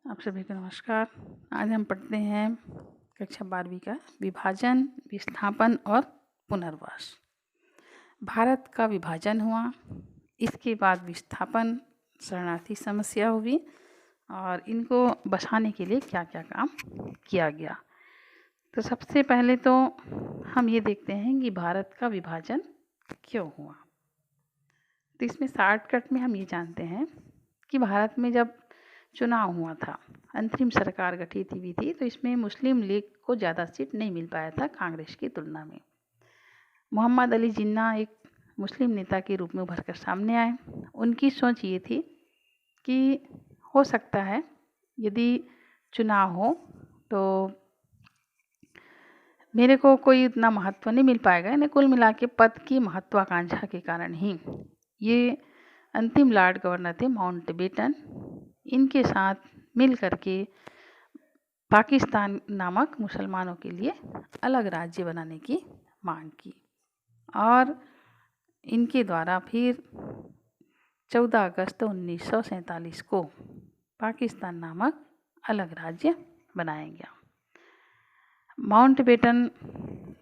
आप सभी को नमस्कार। आज हम पढ़ते हैं कक्षा 12वीं का विभाजन, विस्थापन और पुनर्वास। भारत का विभाजन हुआ, इसके बाद विस्थापन, शरणार्थी समस्या हुई और इनको बसाने के लिए क्या क्या काम किया गया। तो सबसे पहले तो हम ये देखते हैं कि भारत का विभाजन क्यों हुआ। तो इसमें शॉर्टकट में हम ये जानते हैं कि भारत में जब चुनाव हुआ था, अंतरिम सरकार गठित हुई थी, तो इसमें मुस्लिम लीग को ज़्यादा सीट नहीं मिल पाया था कांग्रेस की तुलना में। मोहम्मद अली जिन्ना एक मुस्लिम नेता के रूप में उभर कर सामने आए। उनकी सोच ये थी कि हो सकता है यदि चुनाव हो तो मेरे को कोई इतना महत्व नहीं मिल पाएगा, यानी कुल मिला के पद की महत्वाकांक्षा के कारण ही ये अंतिम लॉर्ड गवर्नर थे माउंटबेटन। इनके साथ मिल करके पाकिस्तान नामक मुसलमानों के लिए अलग राज्य बनाने की मांग की और इनके द्वारा फिर 14 अगस्त 1947 को पाकिस्तान नामक अलग राज्य बनाया गया। माउंटबेटन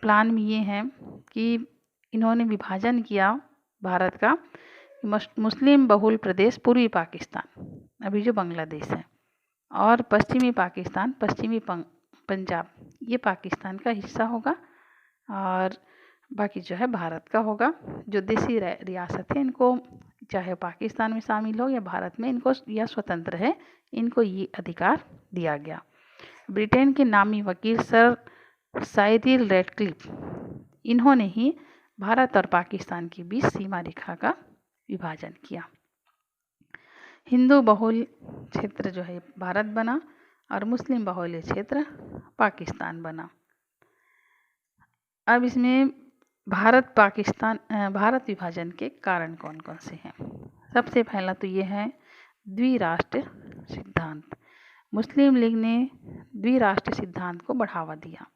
प्लान में ये है कि इन्होंने विभाजन किया भारत का मुस्लिम बहुल प्रदेश पूर्वी पाकिस्तान, अभी जो बांग्लादेश है, और पश्चिमी पाकिस्तान, पश्चिमी पंजाब, ये पाकिस्तान का हिस्सा होगा और बाकी जो है भारत का होगा। जो देसी रियासत है इनको चाहे पाकिस्तान में शामिल हो या भारत में, इनको यह स्वतंत्र है, इनको ये अधिकार दिया गया। ब्रिटेन के नामी वकील सर साइरिल रैडक्लिफ, इन्होंने ही भारत और पाकिस्तान के बीच सीमा रेखा का विभाजन किया। हिंदू बहुल क्षेत्र जो है भारत बना और मुस्लिम बहुल क्षेत्र पाकिस्तान बना। अब इसमें भारत विभाजन के कारण कौन कौन से हैं। सबसे पहला तो ये है द्विराष्ट्र सिद्धांत। मुस्लिम लीग ने द्विराष्ट्र सिद्धांत को बढ़ावा दिया।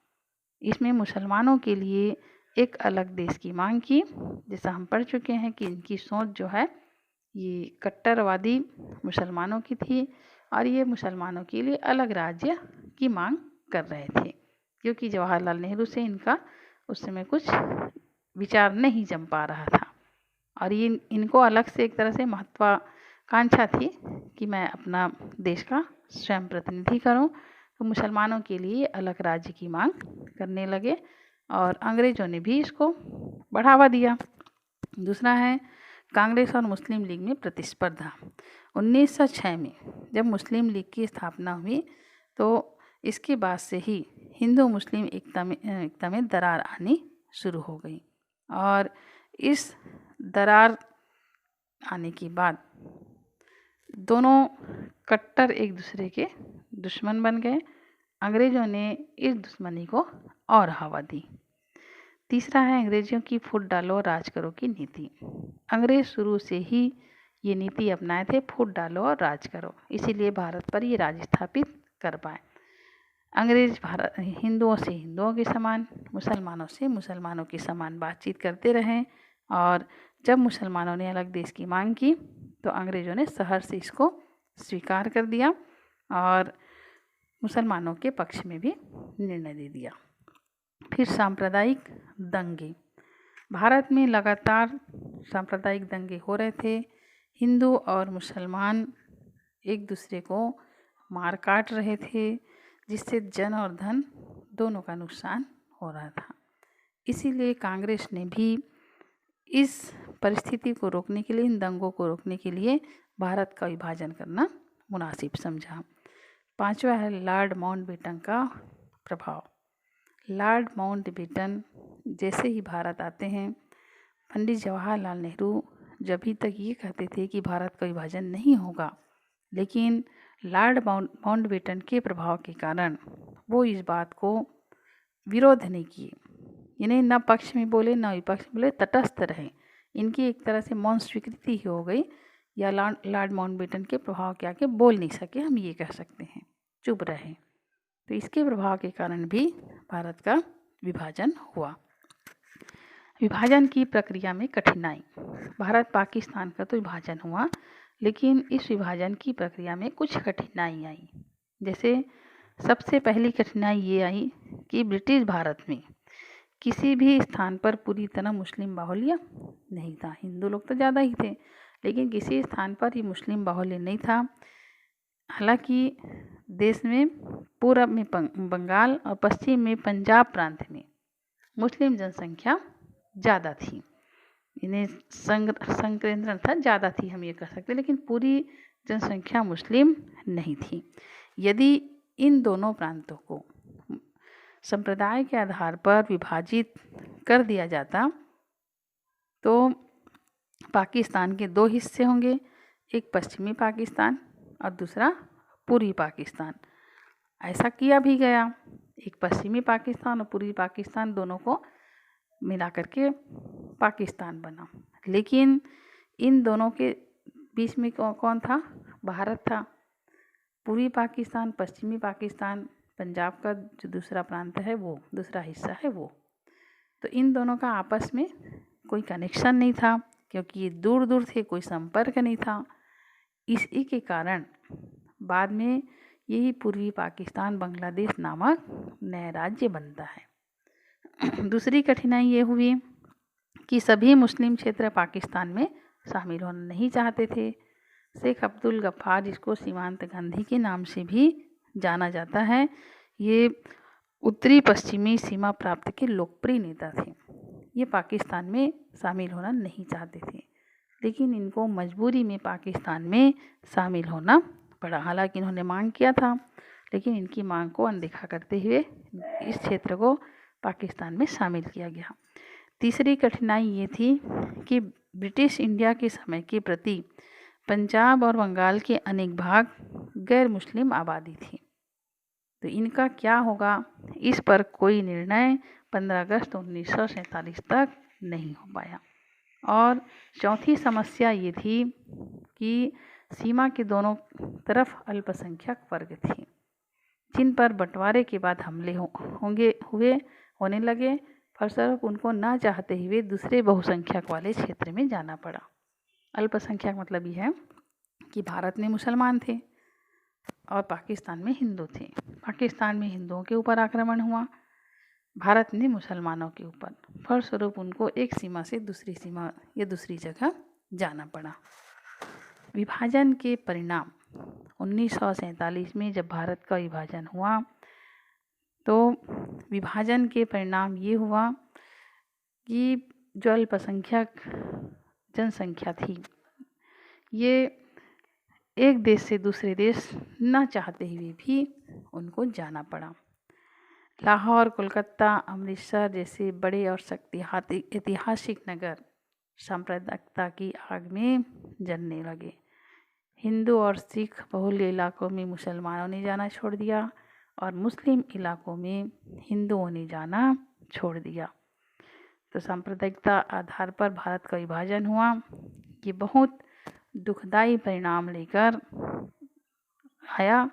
इसमें मुसलमानों के लिए एक अलग देश की मांग की। जैसा हम पढ़ चुके हैं कि इनकी सोच जो है ये कट्टरवादी मुसलमानों की थी और ये मुसलमानों के लिए अलग राज्य की मांग कर रहे थे, क्योंकि जवाहरलाल नेहरू से इनका उस समय कुछ विचार नहीं जम पा रहा था और ये इनको अलग से एक तरह से महत्वाकांक्षा थी कि मैं अपना देश का स्वयं प्रतिनिधि करूं। तो मुसलमानों के लिए अलग राज्य की मांग करने लगे और अंग्रेज़ों ने भी इसको बढ़ावा दिया। दूसरा है कांग्रेस और मुस्लिम लीग में प्रतिस्पर्धा। 1906 में जब मुस्लिम लीग की स्थापना हुई तो इसके बाद से ही हिंदू मुस्लिम एकता में दरार आनी शुरू हो गई और इस दरार आने के बाद दोनों कट्टर एक दूसरे के दुश्मन बन गए। अंग्रेज़ों ने इस दुश्मनी को और हवा दी। तीसरा है अंग्रेज़ों की फूट डालो राज करो की नीति। अंग्रेज़ शुरू से ही ये नीति अपनाए थे, फूट डालो और राज करो, इसीलिए भारत पर ये राज स्थापित कर पाए। अंग्रेज़ हिंदुओं से हिंदुओं के समान, मुसलमानों से मुसलमानों के समान बातचीत करते रहे और जब मुसलमानों ने अलग देश की मांग की तो अंग्रेज़ों ने सहर्ष से इसको स्वीकार कर दिया और मुसलमानों के पक्ष में भी निर्णय दे दिया। फिर सांप्रदायिक दंगे। भारत में लगातार सांप्रदायिक दंगे हो रहे थे। हिंदू और मुसलमान एक दूसरे को मार काट रहे थे, जिससे जन और धन दोनों का नुकसान हो रहा था। इसीलिए कांग्रेस ने भी इस परिस्थिति को रोकने के लिए, इन दंगों को रोकने के लिए भारत का विभाजन करना मुनासिब समझा। पांचवा है लॉर्ड माउंटबेटन का प्रभाव। लॉर्ड माउंटबेटन जैसे ही भारत आते हैं, पंडित जवाहरलाल नेहरू जब भी तक ये कहते थे कि भारत का विभाजन नहीं होगा, लेकिन लॉर्ड माउंटबेटन के प्रभाव के कारण वो इस बात को विरोध नहीं किए, इन्हें न पक्ष में बोले न विपक्ष में बोले, तटस्थ रहे। इनकी एक तरह से मौन स्वीकृति ही हो गई, या लॉर्ड माउंटबेटन के प्रभाव के आगे बोल नहीं सके, हम ये कह सकते हैं, चुप रहे। तो इसके प्रभाव के कारण भी भारत का विभाजन हुआ। विभाजन की प्रक्रिया में कठिनाई। भारत पाकिस्तान का तो विभाजन हुआ, लेकिन इस विभाजन की प्रक्रिया में कुछ कठिनाई आई। जैसे सबसे पहली कठिनाई ये आई कि ब्रिटिश भारत में किसी भी स्थान पर पूरी तरह मुस्लिम बाहुल्य नहीं था। हिंदू लोग तो ज़्यादा ही थे, लेकिन किसी स्थान पर ये मुस्लिम बाहुल्य नहीं था। हालांकि देश में पूरब में बंगाल और पश्चिम में पंजाब प्रांत में मुस्लिम जनसंख्या ज़्यादा थी, इन्हें संकेंद्रण था, ज़्यादा थी हम ये कह सकते, लेकिन पूरी जनसंख्या मुस्लिम नहीं थी। यदि इन दोनों प्रांतों को संप्रदाय के आधार पर विभाजित कर दिया जाता तो पाकिस्तान के दो हिस्से होंगे, एक पश्चिमी पाकिस्तान और दूसरा पूर्वी पाकिस्तान। ऐसा किया भी गया, एक पश्चिमी पाकिस्तान और पूर्वी पाकिस्तान दोनों को मिला करके पाकिस्तान बना। लेकिन इन दोनों के बीच में कौन था? भारत था। पूर्वी पाकिस्तान, पश्चिमी पाकिस्तान, पंजाब का जो दूसरा प्रांत है वो, दूसरा हिस्सा है वो, तो इन दोनों का आपस में कोई कनेक्शन नहीं था, क्योंकि ये दूर दूर थे, कोई संपर्क नहीं था। इसी के कारण बाद में यही पूर्वी पाकिस्तान बांग्लादेश नामक नया राज्य बनता है। दूसरी कठिनाई ये हुई कि सभी मुस्लिम क्षेत्र पाकिस्तान में शामिल होना नहीं चाहते थे। शेख अब्दुल गफ्फार, जिसको सीमांत गांधी के नाम से भी जाना जाता है, ये उत्तरी पश्चिमी सीमा प्रांत के लोकप्रिय नेता थे। ये पाकिस्तान में शामिल होना नहीं चाहते थे, लेकिन इनको मजबूरी में पाकिस्तान में शामिल होना पड़ा। हालांकि इन्होंने मांग किया था, लेकिन इनकी मांग को अनदेखा करते हुए इस क्षेत्र को पाकिस्तान में शामिल किया गया। तीसरी कठिनाई ये थी कि ब्रिटिश इंडिया के समय के प्रति पंजाब और बंगाल के अनेक भाग गैर मुस्लिम आबादी थी, तो इनका क्या होगा, इस पर कोई निर्णय 15 अगस्त 1947 तक नहीं हो पाया। और चौथी समस्या ये थी कि सीमा के दोनों तरफ अल्पसंख्यक वर्ग थे, जिन पर बंटवारे के बाद हमले होने लगे। फलस्वरूप उनको ना चाहते हुए दूसरे बहुसंख्यक वाले क्षेत्र में जाना पड़ा। अल्पसंख्यक मतलब ये है कि भारत में मुसलमान थे और पाकिस्तान में हिंदू थे। पाकिस्तान में हिंदुओं के ऊपर आक्रमण हुआ, भारत में मुसलमानों के ऊपर। फलस्वरूप उनको एक सीमा से दूसरी सीमा या दूसरी जगह जाना पड़ा। विभाजन के परिणाम 1947 में जब भारत का विभाजन हुआ, तो विभाजन के परिणाम ये हुआ कि जो अल्पसंख्यक जनसंख्या थी, ये एक देश से दूसरे देश न चाहते हुए भी उनको जाना पड़ा। लाहौर, कोलकाता, अमृतसर जैसे बड़े और ऐतिहासिक नगर सांप्रदायिकता की आग में जलने लगे। हिंदू और सिख बहुल्य इलाकों में मुसलमानों ने जाना छोड़ दिया और मुस्लिम इलाकों में हिंदुओं ने जाना छोड़ दिया। तो सांप्रदायिकता आधार पर भारत का विभाजन हुआ। ये बहुत दुखदाई परिणाम लेकर आया।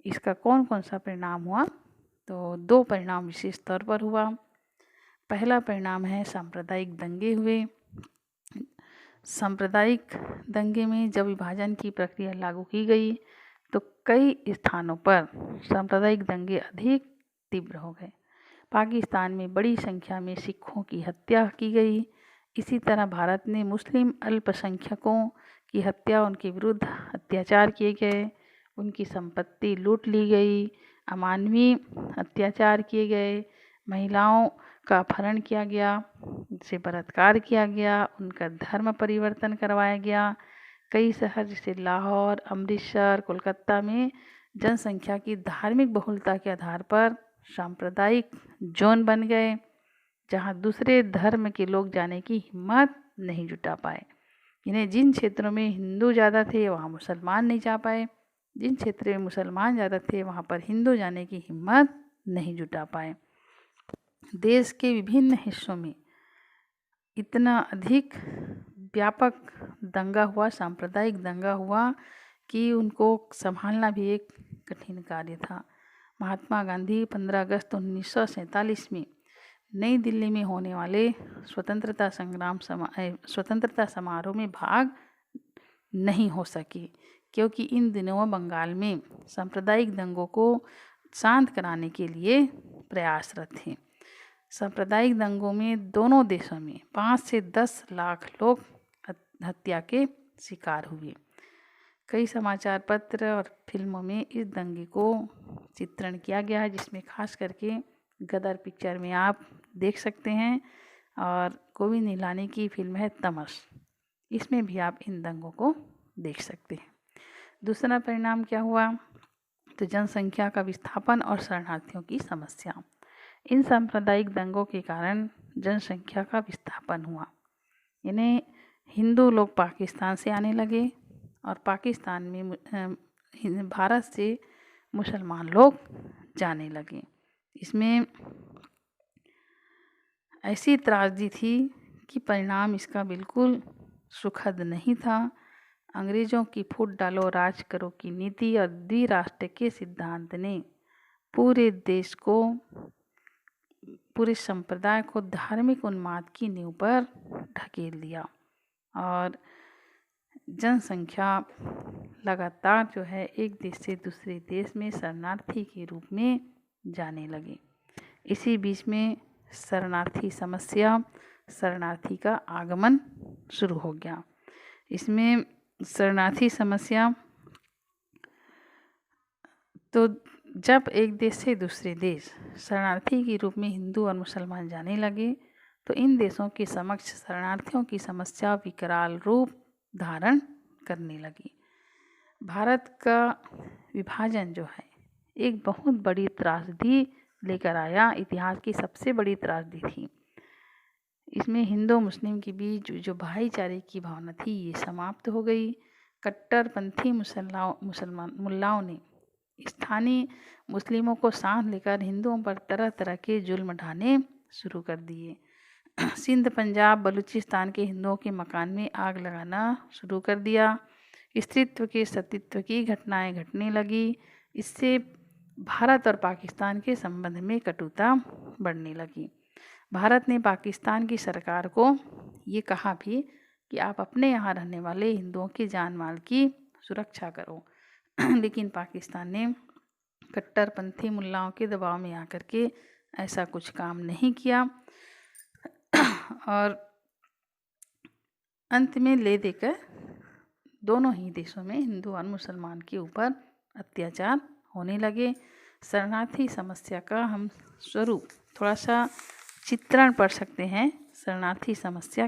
इसका कौन कौन सा परिणाम हुआ? तो दो परिणाम विशेष तौर पर हुआ। पहला परिणाम है सांप्रदायिक दंगे हुए। सांप्रदायिक दंगे में जब विभाजन की प्रक्रिया लागू की गई तो कई स्थानों पर सांप्रदायिक दंगे अधिक तीव्र हो गए। पाकिस्तान में बड़ी संख्या में सिखों की हत्या की गई। इसी तरह भारत ने मुस्लिम अल्पसंख्यकों की हत्या, उनके विरुद्ध अत्याचार किए गए, उनकी संपत्ति लूट ली गई, अमानवीय अत्याचार किए गए, महिलाओं का अपहरण किया गया, उनसे बलात्कार किया गया, उनका धर्म परिवर्तन करवाया गया। कई शहर जैसे लाहौर, अमृतसर, कोलकाता में जनसंख्या की धार्मिक बहुलता के आधार पर सांप्रदायिक जोन बन गए, जहां दूसरे धर्म के लोग जाने की हिम्मत नहीं जुटा पाए। इन्हें जिन क्षेत्रों में हिंदू ज़्यादा थे वहाँ मुसलमान नहीं जा पाए, जिन क्षेत्रों में मुसलमान ज़्यादा थे वहाँ पर हिंदू जाने की हिम्मत नहीं जुटा पाए। देश के विभिन्न हिस्सों में इतना अधिक व्यापक दंगा हुआ, सांप्रदायिक दंगा हुआ कि उनको संभालना भी एक कठिन कार्य था। महात्मा गांधी 15 अगस्त 1947 में नई दिल्ली में होने वाले स्वतंत्रता समारोह में भाग नहीं हो सके, क्योंकि इन दिनों बंगाल में सांप्रदायिक दंगों को शांत कराने के लिए प्रयासरत थे। सांप्रदायिक दंगों में दोनों देशों में 5 से 10 लाख लोग हत्या के शिकार हुए। कई समाचार पत्र और फिल्मों में इस दंगे को चित्रण किया गया है, जिसमें खास करके गदर पिक्चर में आप देख सकते हैं, और गोविंद निहलानी की फिल्म है तमस, इसमें भी आप इन दंगों को देख सकते हैं। दूसरा परिणाम क्या हुआ, तो जनसंख्या का विस्थापन और शरणार्थियों की समस्या। इन सांप्रदायिक दंगों के कारण जनसंख्या का विस्थापन हुआ, यानी हिंदू लोग पाकिस्तान से आने लगे और पाकिस्तान में भारत से मुसलमान लोग जाने लगे। इसमें ऐसी त्रासदी थी कि परिणाम इसका बिल्कुल सुखद नहीं था। अंग्रेज़ों की फूट डालो राज करो की नीति और द्विराष्ट्र के सिद्धांत ने पूरे देश को, पूरे संप्रदाय को धार्मिक उन्माद की नींव पर ढकेल दिया और जनसंख्या लगातार जो है एक देश से दूसरे देश में शरणार्थी के रूप में जाने लगी। इसी बीच में शरणार्थी समस्या, शरणार्थी का आगमन शुरू हो गया। इसमें शरणार्थी समस्या, तो जब एक देश से दूसरे देश शरणार्थी के रूप में हिंदू और मुसलमान जाने लगे, तो इन देशों के समक्ष शरणार्थियों की समस्या विकराल रूप धारण करने लगी। भारत का विभाजन जो है एक बहुत बड़ी त्रासदी लेकर आया, इतिहास की सबसे बड़ी त्रासदी थी। इसमें हिंदू मुस्लिम के बीच जो भाईचारे की भावना थी ये समाप्त हो गई। कट्टरपंथी मुल्लाओं ने स्थानीय मुस्लिमों को साथ लेकर हिंदुओं पर तरह तरह के जुल्म ढाने शुरू कर दिए। सिंध, पंजाब, बलूचिस्तान के हिंदुओं के मकान में आग लगाना शुरू कर दिया। स्त्रीत्व के सतीत्व की घटनाएं घटने लगी। इससे भारत और पाकिस्तान के संबंध में कटुता बढ़ने लगी। भारत ने पाकिस्तान की सरकार को ये कहा भी कि आप अपने यहाँ रहने वाले हिंदुओं की जान माल की सुरक्षा करो, लेकिन पाकिस्तान ने कट्टरपंथी मुल्लाओं के दबाव में आकर के ऐसा कुछ काम नहीं किया और अंत में ले देकर दोनों ही देशों में हिंदू और मुसलमान के ऊपर अत्याचार होने लगे। शरणार्थी समस्या का हम स्वरूप थोड़ा सा चित्रण पढ़ सकते हैं। शरणार्थी समस्या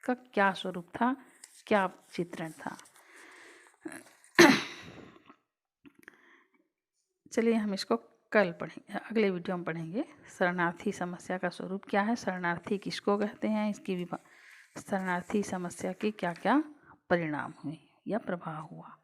का क्या स्वरूप था, क्या चित्रण था। चलिए हम इसको कल पढ़ेंगे, अगले वीडियो में पढ़ेंगे। शरणार्थी समस्या का स्वरूप क्या है, शरणार्थी किसको कहते हैं, इसकी शरणार्थी समस्या के क्या क्या परिणाम हुए या प्रभाव हुआ।